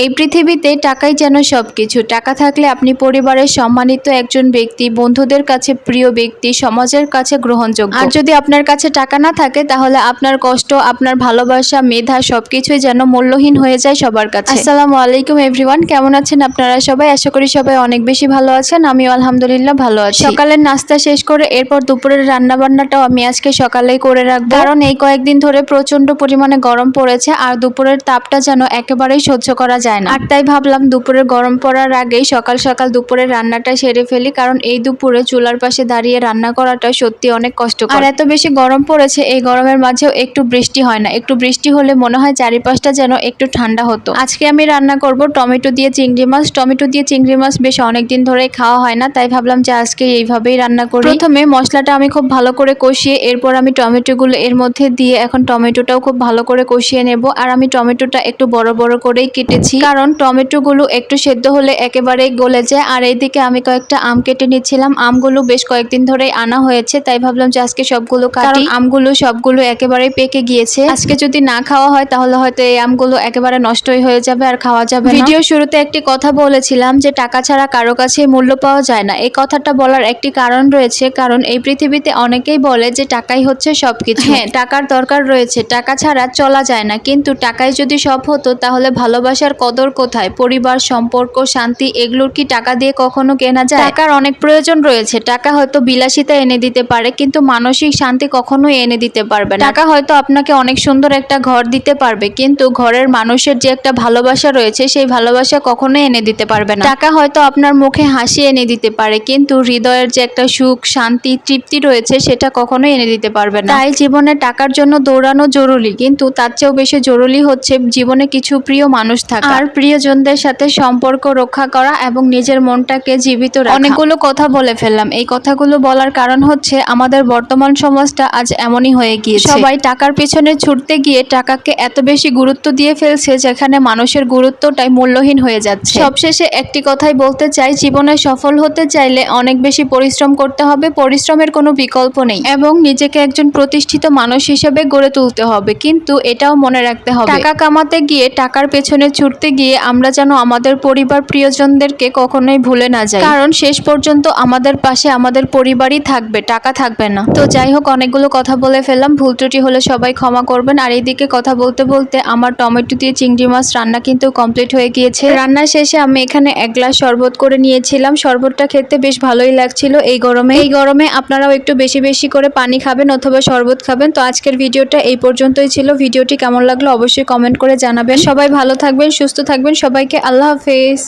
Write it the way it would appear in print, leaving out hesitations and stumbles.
এই পৃথিবীতে টাকাই যেন সবকিছু। টাকা থাকলে আপনি পরিবারের সম্মানিত একজন ব্যক্তি, বন্ধুদের কাছে প্রিয় ব্যক্তি, সমাজের কাছে গ্রহণযোগ্য। আর যদি আপনার কাছে টাকা না থাকে তাহলে আপনার কষ্ট, আপনার ভালোবাসা, মেধা সবকিছুই যেন মূল্যহীন হয়ে যায় সবার কাছে। আসসালামু আলাইকুম এভরিওয়ান, কেমন আছেন আপনারা সবাই? আশা করি সবাই অনেক বেশি ভালো আছেন। আমিও আলহামদুলিল্লাহ ভালো আছি। সকালের নাস্তা শেষ করে এরপর দুপুরের রান্না বান্নাটাও আমি আজকে সকালেই করে রাখবো, কারণ এই কয়েকদিন ধরে প্রচন্ড পরিমাণে গরম পড়েছে আর দুপুরের তাপটা যেন একেবারেই সহ্য করা যায় না। আর তাই ভাবলাম দুপুরে গরম পড়ার আগেই সকাল সকাল দুপুরের রান্নাটা সেরে ফেলি, কারণ এই দুপুরে চুলার পাশে দাঁড়িয়ে রান্না করাটা সত্যি অনেক কষ্টকর। আর এত বেশি গরম পড়েছে, এই গরমের মাঝেও একটু বৃষ্টি হয় না। একটু বৃষ্টি হলে মনে হয় চারিপাশটা যেন একটু ঠান্ডা হতো। আজকে আমি রান্না করব টমেটো দিয়ে চিংড়ি মাছ। টমেটো দিয়ে চিংড়ি মাছ বেশ অনেকদিন ধরে খাওয়া হয় না, তাই ভাবলাম যে আজকে এইভাবেই রান্না করি। প্রথমে মশলাটা আমি খুব ভালো করে কষিয়ে এরপর আমি টমেটোগুলো এর মধ্যে দিয়ে এখন টমেটোটাও খুব ভালো করে কষিয়ে নেব। আর আমি টমেটোটা একটু বড় বড় করেই কেটেছি, কারণ টমেটোগুলো একটু সেদ্ধ হলে একেবারেই গলে যায়। আর এইদিকে আমি কয়েকটা আম কেটে নিচ্ছিলাম। আমগুলো বেশ কয়েকদিন ধরেই আনা হয়েছে, তাই ভাবলাম যে আজকে সবগুলো কাটি। আমগুলো সবগুলো একেবারেই পেকে গিয়েছে। আজকে যদি না খাওয়া হয় তাহলে হয়তো এই আমগুলো একেবারে নষ্টই হয়ে যাবে আর খাওয়া যাবে না। ভিডিও শুরুতে একটি কথা বলেছিলাম যে টাকা ছাড়া কারো কাছে মূল্য পাওয়া যায় না। এই কথাটা বলার একটি কারণ রয়েছে, কারণ এই পৃথিবীতে অনেকেই বলে যে টাকাই হচ্ছে সবকিছু। হ্যাঁ, টাকার দরকার রয়েছে, টাকা ছাড়া চলা যায় না, কিন্তু টাকায় যদি সব হতো তাহলে ভালোবাসার কদর কোথায়? পরিবার, সম্পর্ক, শান্তি এগুলোর কি টাকা দিয়ে কখনো কেনা যায়? টাকার অনেক প্রয়োজন রয়েছে। টাকা হয়তো বিলাসিতা এনে দিতে পারে, কিন্তু মানসিক শান্তি কখনোই এনে দিতে পারবে না। টাকা হয়তো আপনাকে অনেক সুন্দর একটা ঘর দিতে পারবে, কিন্তু ঘরের মানুষের যে একটা ভালোবাসা রয়েছে সেই ভালোবাসা কখনোই এনে দিতে পারবে না। টাকা হয়তো আপনার মুখে হাসি এনে দিতে পারে, কিন্তু হৃদয়ের যে একটা সুখ, শান্তি, তৃপ্তি রয়েছে সেটা কখনোই এনে দিতে পারবে না। তাই জীবনে টাকার জন্য দৌড়ানো জরুরি, কিন্তু তার চেয়েও বেশি জরুরি হচ্ছে জীবনে কিছু প্রিয় মানুষ থাকা আর প্রিয়জনদের সাথে সম্পর্ক রক্ষা করা এবং নিজের মনটাকে জীবিত রাখা। অনেকগুলো কথা বলে ফেললাম। এই কথাগুলো বলার কারণ হচ্ছে আমাদের বর্তমান সমাজটা আজ এমনই হয়ে গিয়েছে। সবাই টাকার পেছনে ছুটতে গিয়ে টাকাকে এত বেশি গুরুত্ব দিয়ে ফেলছে, যেখানে মানুষের গুরুত্বটাই মূল্যহীন হয়ে যাচ্ছে। সবশেষে একটি কথাই বলতে চাই, জীবনে সফল হতে চাইলে অনেক বেশি পরিশ্রম করতে হবে। পরিশ্রমের কোনো বিকল্প নেই এবং নিজেকে একজন প্রতিষ্ঠিত মানুষ হিসেবে গড়ে তুলতে হবে। কিন্তু এটাও মনে রাখতে হবে, টাকা কামাতে গিয়ে, টাকার পেছনে ছুটতে গিয়ে আমরা যেন আমাদের পরিবার, প্রিয়জনদেরকে কখনোই ভুলে না যাই, কারণ শেষ পর্যন্ত আমাদের পাশে আমাদের পরিবারই থাকবে, টাকা থাকবে না। তো যাই হোক, অনেকগুলো কথা বলে ফেললাম। ভুল ত্রুটি হলে সবাই ক্ষমা করবেন। আর এইদিকে কথা বলতে বলতে আমার টমেটো দিয়ে চিংড়ি মাছ রান্না কিন্তু কমপ্লিট হয়ে গিয়েছে। রান্না শেষে আমি এখানে এক গ্লাস শরবত করে নিয়েছিলাম। শরবতটা খেতে বেশ ভালোই লাগছিল এই গরমে। এই গরমে আপনারাও একটু বেশি বেশি করে পানি খাবেন অথবা শরবত খাবেন। তো আজকের ভিডিওটা এই পর্যন্তই ছিল। ভিডিওটি কেমন লাগলো অবশ্যই কমেন্ট করে জানাবেন। সবাই ভালো থাকবেন, সুস্থ থাকবেন। সবাইকে আল্লাহ হাফেজ।